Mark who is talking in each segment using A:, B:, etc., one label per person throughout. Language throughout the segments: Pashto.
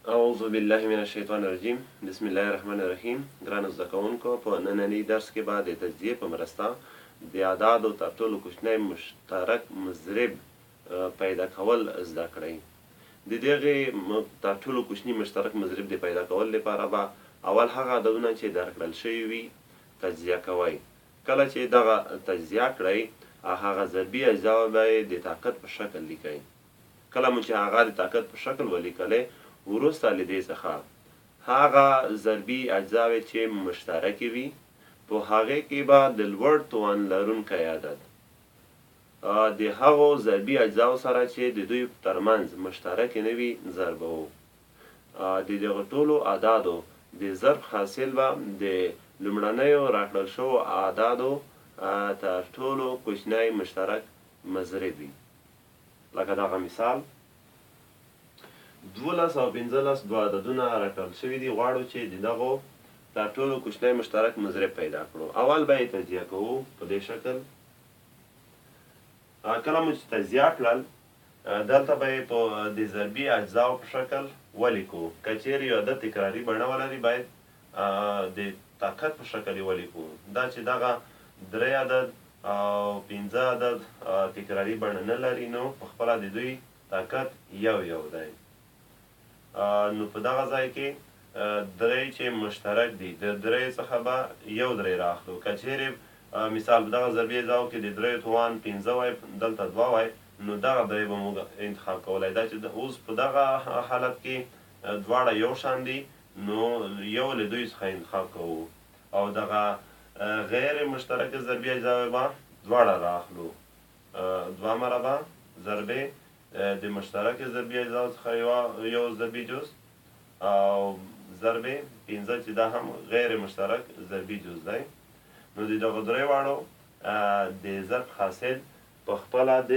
A: اعوذ بالله من الشیطان الرجیم. بسم الله الرحمن الرحیم. ګرانو زده کوونکو، په ننني درس کې به د تجزیې په مرسته د اعدادو تر ټولو کوچنی مشترک مضرب پیدا کول زده کړئ. د دغې تر ټولو کوچني مشترک مضرب د پیدا کول لپاره به اول هغه عددونه چې درکړل شوي وي تجزیه کوئ. کله چې دغه تجزیه کړئ هغه ضربي اجزا به یې د طاقت په شکل لیکئ. کله مو چې هغه د طاقت په شکل ولیکلی، وروسته له دې څخه هغه ضربي اجزاوې چې مشترکې وي په هغې کې به د لوړ توان لرونکی عدد د هغو ضربي اجزاو سره چې د دوی ترمنځ مشترکې نه وي ضربوو. د دغو ټولو اعدادو د ضرب حاصل به د لومړنیو راکړل شوو اعدادو تر ټولو کوچنی مشترک مضرب وي. لکه دغه مثال 12 او 15 دوه عددونه راکړل شوي دي. غواړو چې د دغو تر ټولو کوچنی مشترک مضرب پیدا کړو. اول به یې تجزیه کوو په دې شکل. کله مو چې تجزیه کړل، دلته به یې په د ضربي اجزاو په شکل ولیکو. که چیرې یو عدد تکراري بڼه ولري، باید د طاقت په شکل یې ولیکو. دا چې دغه 3 عدد او 15 عدد تکراري بڼه نه لري، نو پخپله د دوی طاقت یو دی. نو په دغه ځای کې 3 چې مشترک دي، د 3 څخه به 1 3 رااخلو. که چیرې مثال په دغه ضربي اجزاو کې د 3 توان 15 وای، دلته 2 وای، نو دغه 3 به موږ انتخاب کولی. دا چې اوس په دغه حالت کې دواړه یو شان دي، نو یو له دوی څخه انتخاب کوو او دغه غیر مشترک ضربي اجزاوې به دواړه رااخلو. 2 مربع ضربې د مشترک ضربي اجزاو څخه یو ضربي جز او ضربې 15 چې دا هم غیر مشترک ضربي جز دی. نو د دغو درې واړو د ضرب حاصل پخپله د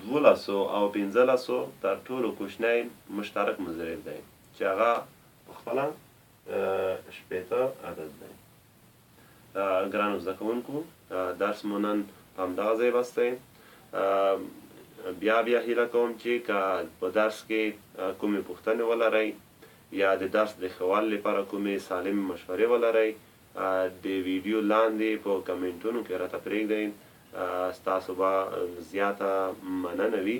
A: 12 او 15 تر ټولو کوچنی مشترک مضرب دی، چې هغه پخپله 18 عدد دی. ګرانو زده کوونکو، درس مو نن په همدغه ځای بس دی. بیا هیله کوم چې که په درس کې کومې پوښتنې ولرئ یا د درس د ښه والي لپاره کومې سالمې مشورې ولرئ، د ویډیو لاندې په کمنټونو کې راته پرېږدئ. ستاسو به زیاته مننه وي.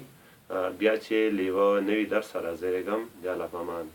A: بیا چې له یوه نوي درس سره زیږېږم، د الله په امان.